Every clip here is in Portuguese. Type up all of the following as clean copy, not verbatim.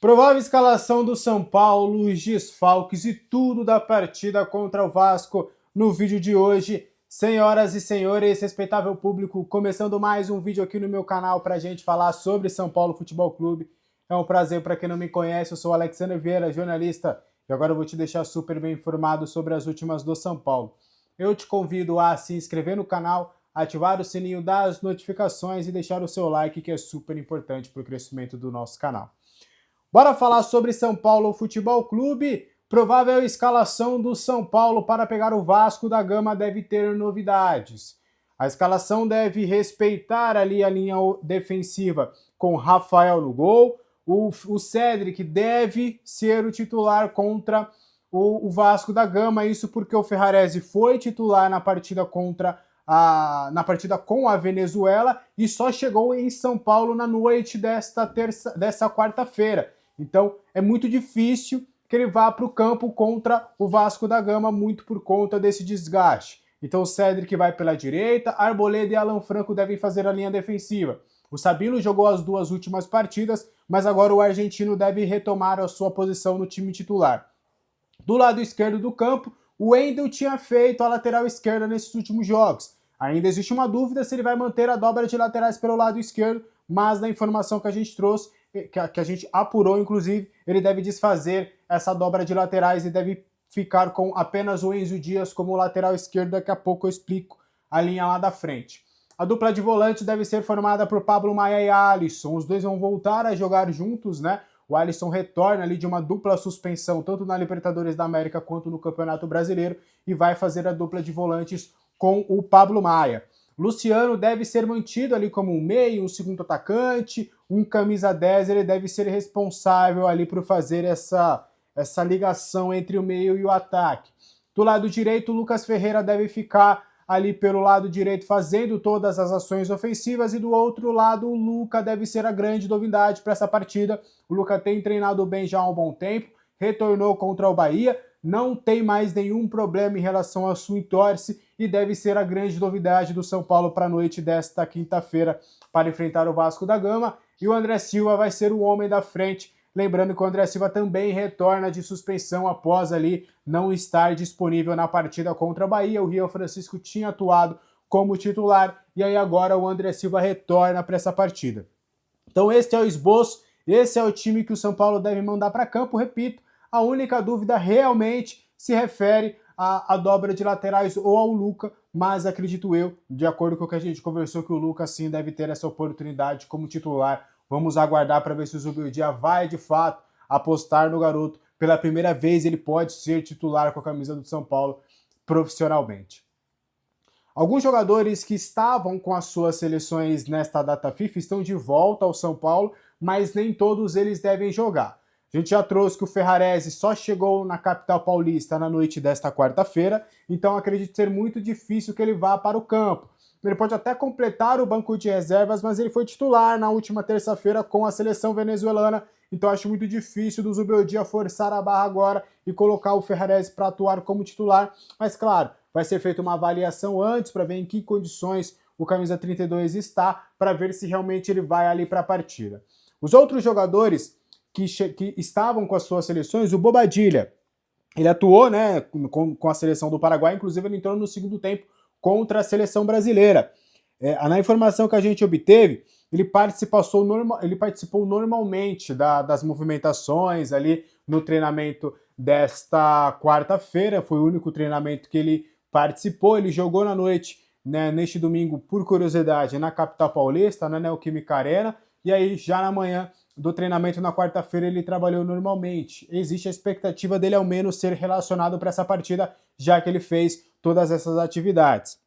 Provável escalação do São Paulo, os desfalques e tudo da partida contra o Vasco no vídeo de hoje. Senhoras e senhores, respeitável público, começando mais um vídeo aqui no meu canal para a gente falar sobre São Paulo Futebol Clube. É um prazer para quem não me conhece, eu sou o Alexandre Vieira, jornalista, e agora eu vou te deixar super bem informado sobre as últimas do São Paulo. Eu te convido a se inscrever no canal, ativar o sininho das notificações e deixar o seu like, que é super importante para o crescimento do nosso canal. Bora falar sobre São Paulo Futebol Clube. Provável escalação do São Paulo para pegar o Vasco da Gama deve ter novidades. A escalação deve respeitar ali a linha defensiva com Rafael no gol. O Cedric deve ser o titular contra o Vasco da Gama. Isso porque o Ferrarese foi titular na partida com a Venezuela e só chegou em São Paulo na noite dessa quarta-feira. Então é muito difícil que ele vá para o campo contra o Vasco da Gama, muito por conta desse desgaste. Então o Cedric vai pela direita, Arboleda e Alan Franco devem fazer a linha defensiva. O Sabino jogou as duas últimas partidas, mas agora o argentino deve retomar a sua posição no time titular. Do lado esquerdo do campo, o Wendel tinha feito a lateral esquerda nesses últimos jogos. Ainda existe uma dúvida se ele vai manter a dobra de laterais pelo lado esquerdo, mas na informação que a gente trouxe, que a gente apurou, inclusive, ele deve desfazer essa dobra de laterais e deve ficar com apenas o Enzo Dias como lateral esquerdo. Daqui a pouco eu explico a linha lá da frente. A dupla de volante deve ser formada por Pablo Maia e Alisson. Os dois vão voltar a jogar juntos, né? O Alisson retorna ali de uma dupla suspensão, tanto na Libertadores da América quanto no Campeonato Brasileiro, e vai fazer a dupla de volantes com o Pablo Maia. Luciano deve ser mantido ali como um meio, um segundo atacante, um camisa 10, ele deve ser responsável ali por fazer essa ligação entre o meio e o ataque. Do lado direito, o Lucas Ferreira deve ficar ali pelo lado direito fazendo todas as ações ofensivas, e do outro lado o Luca deve ser a grande novidade para essa partida. O Luca tem treinado bem já há um bom tempo, retornou contra o Bahia, não tem mais nenhum problema em relação à sua entorse e deve ser a grande novidade do São Paulo para a noite desta quinta-feira para enfrentar o Vasco da Gama. E o André Silva vai ser o homem da frente. Lembrando que o André Silva também retorna de suspensão após ali não estar disponível na partida contra a Bahia. O Rian Francisco tinha atuado como titular e aí agora o André Silva retorna para essa partida. Então este é o esboço, esse é o time que o São Paulo deve mandar para campo. Repito, a única dúvida realmente se refere à dobra de laterais ou ao Luca, mas acredito eu, de acordo com o que a gente conversou, que o Luca sim deve ter essa oportunidade como titular. Vamos aguardar para ver se o Zubeldia vai de fato apostar no garoto. Pela primeira vez ele pode ser titular com a camisa do São Paulo profissionalmente. Alguns jogadores que estavam com as suas seleções nesta data FIFA estão de volta ao São Paulo, mas nem todos eles devem jogar. A gente já trouxe que o Ferrarese só chegou na capital paulista na noite desta quarta-feira, então acredito ser muito difícil que ele vá para o campo. Ele pode até completar o banco de reservas, mas ele foi titular na última terça-feira com a seleção venezuelana, então acho muito difícil do Zubeldia forçar a barra agora e colocar o Ferrarese para atuar como titular. Mas claro, vai ser feita uma avaliação antes para ver em que condições o camisa 32 está, para ver se realmente ele vai ali para a partida. Os outros jogadores que estavam com as suas seleções, o Bobadilla, ele atuou, né, com a seleção do Paraguai, inclusive ele entrou no segundo tempo contra a seleção brasileira. Na informação que a gente obteve, ele participou normalmente das movimentações ali no treinamento desta quarta-feira, foi o único treinamento que ele participou. Ele jogou na noite, né, neste domingo, por curiosidade, na capital paulista, na Neoquímica Arena, e aí já na manhã do treinamento na quarta-feira ele trabalhou normalmente. Existe a expectativa dele ao menos ser relacionado para essa partida, já que ele fez todas essas atividades.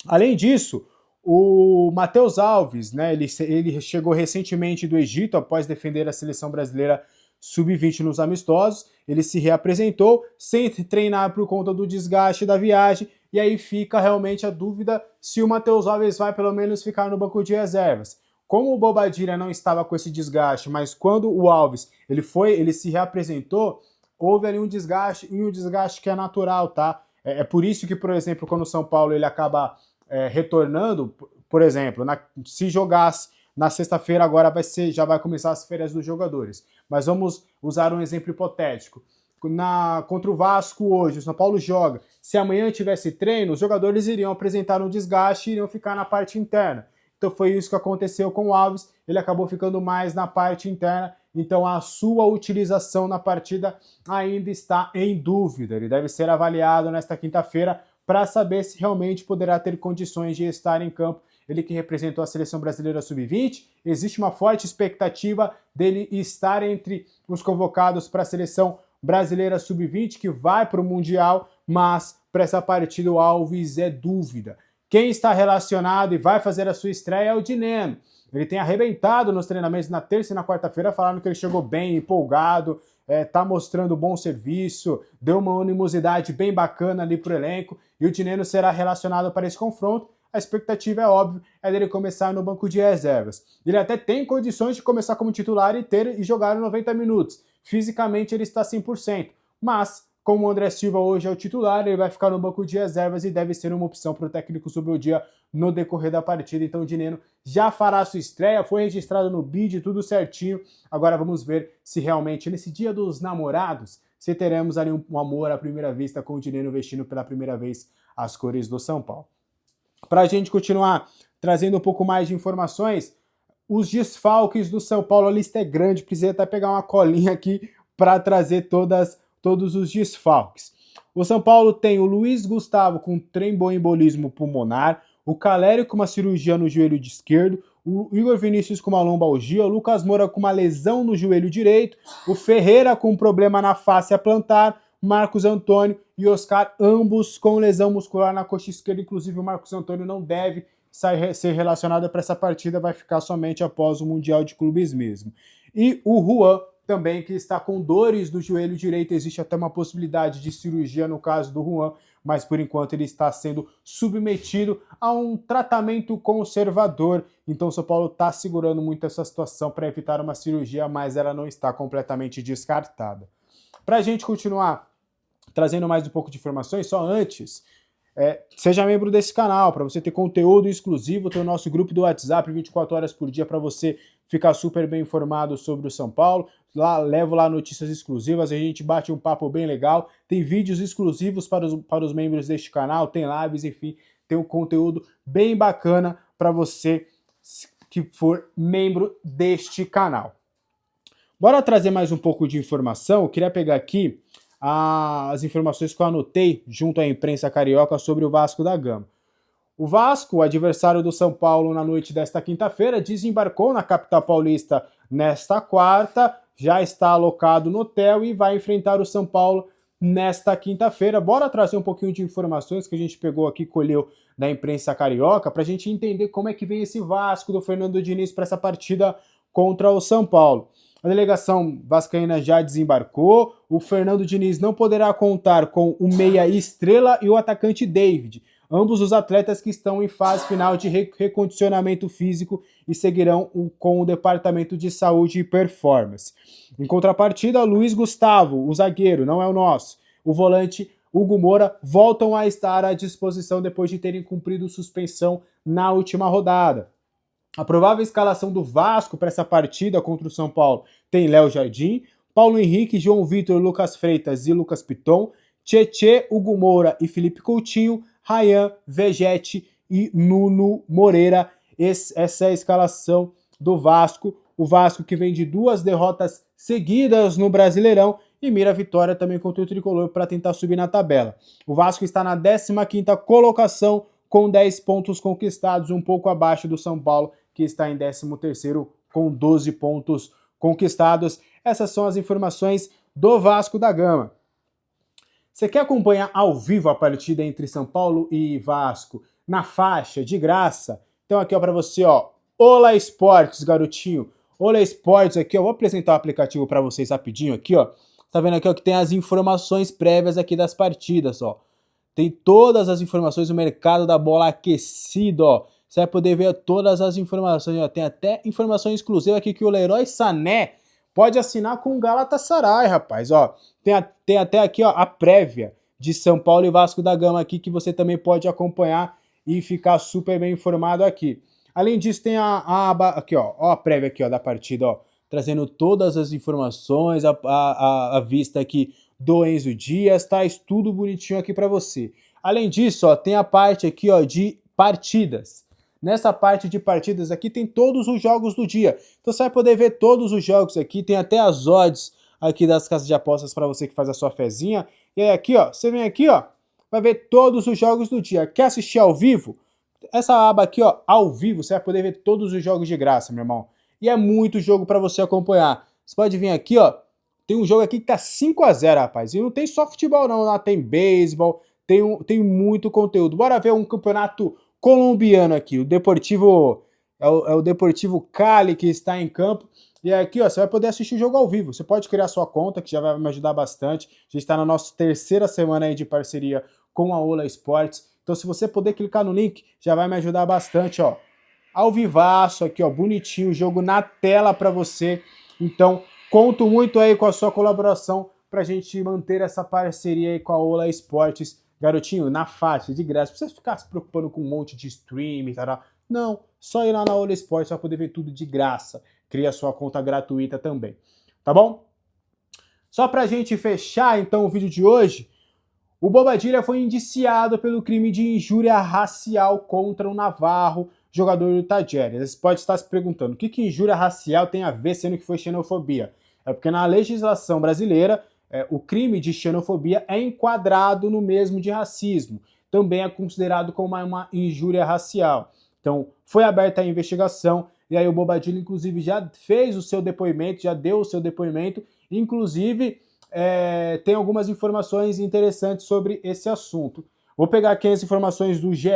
Além disso, o Matheus Alves, né, ele chegou recentemente do Egito após defender a seleção brasileira sub-20 nos amistosos. Ele se reapresentou sem treinar por conta do desgaste da viagem, e aí fica realmente a dúvida se o Matheus Alves vai pelo menos ficar no banco de reservas. Como o Bobadilla não estava com esse desgaste, mas quando o Alves ele se reapresentou, houve ali um desgaste, e um desgaste que é natural, tá? É por isso que, por exemplo, quando o São Paulo ele acaba retornando, por exemplo, se jogasse Na sexta-feira agora já vai começar as férias dos jogadores. Mas vamos usar um exemplo hipotético. Contra o Vasco hoje, o São Paulo joga. Se amanhã tivesse treino, os jogadores iriam apresentar um desgaste e iriam ficar na parte interna. Então foi isso que aconteceu com o Alves, ele acabou ficando mais na parte interna, então a sua utilização na partida ainda está em dúvida. Ele deve ser avaliado nesta quinta-feira para saber se realmente poderá ter condições de estar em campo. Ele que representou a Seleção Brasileira Sub-20, existe uma forte expectativa dele estar entre os convocados para a Seleção Brasileira Sub-20, que vai para o Mundial, mas para essa partida o Alves é dúvida. Quem está relacionado e vai fazer a sua estreia é o Dineno. Ele tem arrebentado nos treinamentos na terça e na quarta-feira, falando que ele chegou bem, empolgado, tá mostrando bom serviço, deu uma animosidade bem bacana ali pro elenco, e o Dineno será relacionado para esse confronto. A expectativa, é óbvio, é dele começar no banco de reservas. Ele até tem condições de começar como titular e jogar 90 minutos. Fisicamente ele está 100%, mas como o André Silva hoje é o titular, ele vai ficar no banco de reservas e deve ser uma opção para o técnico sobre o dia no decorrer da partida. Então o Dineno já fará sua estreia, foi registrado no BID, tudo certinho. Agora vamos ver se realmente nesse dia dos namorados, se teremos ali um amor à primeira vista com o Dineno vestindo pela primeira vez as cores do São Paulo. Para a gente continuar trazendo um pouco mais de informações, os desfalques do São Paulo, a lista é grande, precisa até pegar uma colinha aqui para trazer todos os desfalques. O São Paulo tem o Luiz Gustavo com tromboembolismo pulmonar, o Calério com uma cirurgia no joelho esquerdo, o Igor Vinícius com uma lombalgia, o Lucas Moura com uma lesão no joelho direito, o Ferreira com um problema na fáscia plantar, Marcos Antônio e Oscar, ambos com lesão muscular na coxa esquerda. Inclusive o Marcos Antônio não deve ser relacionado para essa partida, vai ficar somente após o Mundial de Clubes mesmo. E o Juan também, que está com dores do joelho direito, existe até uma possibilidade de cirurgia no caso do Juan, mas por enquanto ele está sendo submetido a um tratamento conservador. Então o São Paulo está segurando muito essa situação para evitar uma cirurgia, mas ela não está completamente descartada. Para a gente continuar trazendo mais um pouco de informações, só antes, seja membro desse canal, para você ter conteúdo exclusivo, tem o nosso grupo do WhatsApp 24 horas por dia para você ficar super bem informado sobre o São Paulo. Levo lá notícias exclusivas, a gente bate um papo bem legal, tem vídeos exclusivos para os membros deste canal, tem lives, enfim, tem um conteúdo bem bacana para você que for membro deste canal. Bora trazer mais um pouco de informação. Eu queria pegar aqui as informações que eu anotei junto à imprensa carioca sobre o Vasco da Gama. O Vasco, adversário do São Paulo na noite desta quinta-feira, desembarcou na capital paulista nesta quarta, já está alocado no hotel e vai enfrentar o São Paulo nesta quinta-feira. Bora trazer um pouquinho de informações que a gente pegou aqui, colheu da imprensa carioca, para a gente entender como é que vem esse Vasco do Fernando Diniz para essa partida contra o São Paulo. A delegação vascaína já desembarcou, o Fernando Diniz não poderá contar com o meia Estrela e o atacante David, ambos os atletas que estão em fase final de recondicionamento físico e seguirão com o departamento de saúde e performance. Em contrapartida, Luiz Gustavo, o zagueiro, não é o nosso, o volante Hugo Moura voltam a estar à disposição depois de terem cumprido suspensão na última rodada. A provável escalação do Vasco para essa partida contra o São Paulo tem Léo Jardim, Paulo Henrique, João Vitor, Lucas Freitas e Lucas Piton, Tietê, Hugo Moura e Felipe Coutinho, Ryan, Vegete e Nuno Moreira. Essa é a escalação do Vasco. O Vasco que vem de 2 derrotas seguidas no Brasileirão e mira a vitória também contra o Tricolor para tentar subir na tabela. O Vasco está na 15ª colocação com 10 pontos conquistados, um pouco abaixo do São Paulo, que está em 13º com 12 pontos conquistados. Essas são as informações do Vasco da Gama. Você quer acompanhar ao vivo a partida entre São Paulo e Vasco na faixa, de graça? Então aqui para você, ó, Ola Esportes, garotinho. Ola Esportes aqui, ó, vou apresentar o aplicativo para vocês rapidinho aqui, ó. Tá vendo aqui, ó, que tem as informações prévias aqui das partidas, ó. Tem todas as informações do mercado da bola aquecido, ó. Você vai poder ver todas as informações, ó. Tem até informação exclusiva aqui que o Leroy Sané pode assinar com o Galatasaray, rapaz, ó. Tem até aqui, ó, a prévia de São Paulo e Vasco da Gama aqui que você também pode acompanhar e ficar super bem informado aqui. Além disso, tem a aba aqui, ó, a prévia aqui, ó, da partida, ó, trazendo todas as informações, a vista aqui do Enzo Dias, tá? Tudo bonitinho aqui para você. Além disso, ó, tem a parte aqui, ó, de partidas. Nessa parte de partidas aqui tem todos os jogos do dia. Então você vai poder ver todos os jogos aqui, tem até as odds aqui das casas de apostas para você que faz a sua fezinha. E aí aqui, ó, você vem aqui, ó, vai ver todos os jogos do dia. Quer assistir ao vivo? Essa aba aqui, ó, ao vivo, você vai poder ver todos os jogos de graça, meu irmão. E é muito jogo para você acompanhar. Você pode vir aqui, ó, tem um jogo aqui que tá 5-0, rapaz. E não tem só futebol não, lá tem beisebol, tem muito conteúdo. Bora ver um campeonato colombiano aqui. O Deportivo é o Deportivo Cali que está em campo. E aqui, ó, você vai poder assistir o jogo ao vivo. Você pode criar sua conta, que já vai me ajudar bastante. A gente está na nossa terceira semana aí de parceria com a Ola Esportes. Então, se você puder clicar no link, já vai me ajudar bastante, ó. Ao vivaço aqui, ó, bonitinho, o jogo na tela para você. Então, conto muito aí com a sua colaboração para a gente manter essa parceria aí com a Ola Esportes. Garotinho, na faixa, de graça. Não precisa ficar se preocupando com um monte de streaming, tá? Não, só ir lá na Ola Esportes para poder ver tudo de graça. Cria sua conta gratuita também, tá bom? Só pra gente fechar, então, o vídeo de hoje, o Bobadilla foi indiciado pelo crime de injúria racial contra o Navarro, jogador do Talleres. Você pode estar se perguntando, o que injúria racial tem a ver, sendo que foi xenofobia? É porque na legislação brasileira, o crime de xenofobia é enquadrado no mesmo de racismo. Também é considerado como uma injúria racial. Então, foi aberta a investigação, e aí o Bobadilla, inclusive, já fez o seu depoimento, já deu o seu depoimento, inclusive tem algumas informações interessantes sobre esse assunto. Vou pegar aqui as informações do GE,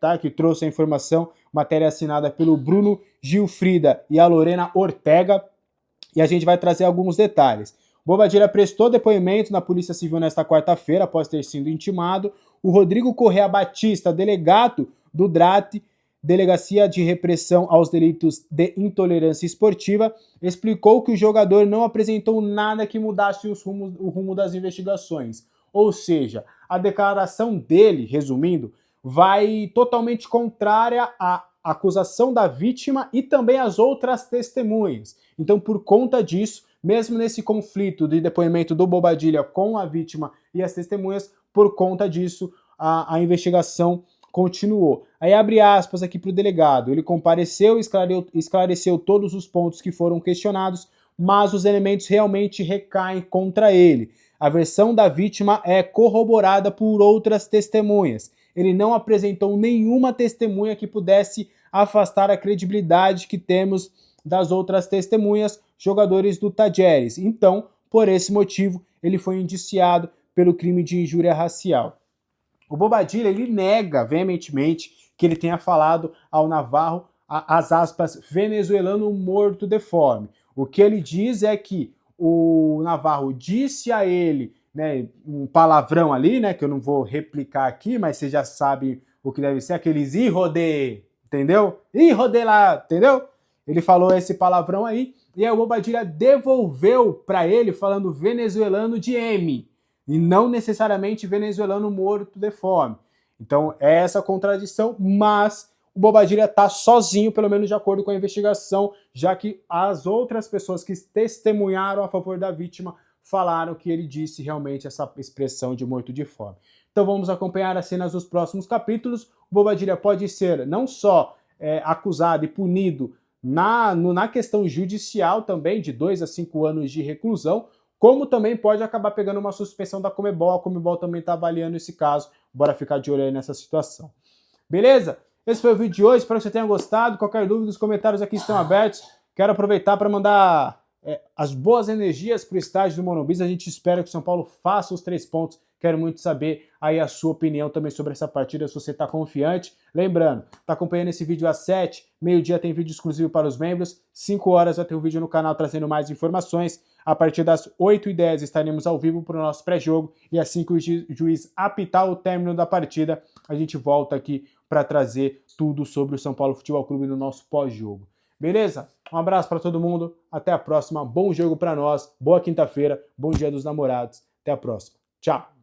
tá, que trouxe a informação, matéria assinada pelo Bruno Gilfrida e a Lorena Ortega, e a gente vai trazer alguns detalhes. O Bobadilla prestou depoimento na Polícia Civil nesta quarta-feira, após ter sido intimado. O Rodrigo Correa Batista, delegado do DRAT, Delegacia de Repressão aos Delitos de Intolerância Esportiva, explicou que o jogador não apresentou nada que mudasse o rumo das investigações. Ou seja, a declaração dele, resumindo, vai totalmente contrária à acusação da vítima e também às outras testemunhas. Então, por conta disso, mesmo nesse conflito de depoimento do Bobadilla com a vítima e as testemunhas, por conta disso, a investigação continuou. Aí abre aspas aqui para o delegado. Ele compareceu, esclareceu todos os pontos que foram questionados, mas os elementos realmente recaem contra ele. A versão da vítima é corroborada por outras testemunhas. Ele não apresentou nenhuma testemunha que pudesse afastar a credibilidade que temos das outras testemunhas, jogadores do Talleres. Então, por esse motivo, ele foi indiciado pelo crime de injúria racial. O Bobadilla, ele nega veementemente que ele tenha falado ao Navarro, as aspas, venezuelano morto de fome. O que ele diz é que o Navarro disse a ele, né, um palavrão ali, né, que eu não vou replicar aqui, mas você já sabe o que deve ser, aqueles hijo de, entendeu? Hijo de lá, entendeu? Ele falou esse palavrão aí, e aí o Bobadilla devolveu para ele falando venezuelano de M, e não necessariamente venezuelano morto de fome. Então é essa contradição, mas o Bobadilla está sozinho, pelo menos de acordo com a investigação, já que as outras pessoas que testemunharam a favor da vítima falaram que ele disse realmente essa expressão de morto de fome. Então vamos acompanhar as cenas dos próximos capítulos. O Bobadilla pode ser não só acusado e punido na questão judicial também, de 2 a 5 anos de reclusão, como também pode acabar pegando uma suspensão da Conmebol. A Conmebol também está avaliando esse caso. Bora ficar de olho aí nessa situação. Beleza? Esse foi o vídeo de hoje. Espero que você tenha gostado. Qualquer dúvida, os comentários aqui estão abertos. Quero aproveitar para mandar as boas energias para o estádio do Morumbi. A gente espera que o São Paulo faça os 3 pontos. Quero muito saber aí a sua opinião também sobre essa partida, se você está confiante. Lembrando, está acompanhando esse vídeo às 7, meio-dia tem vídeo exclusivo para os membros, 5 horas vai ter um vídeo no canal trazendo mais informações. A partir das 8h10 estaremos ao vivo para o nosso pré-jogo e assim que o juiz apitar o término da partida, a gente volta aqui para trazer tudo sobre o São Paulo Futebol Clube no nosso pós-jogo. Beleza? Um abraço para todo mundo, até a próxima, bom jogo para nós, boa quinta-feira, bom dia dos namorados, até a próxima. Tchau!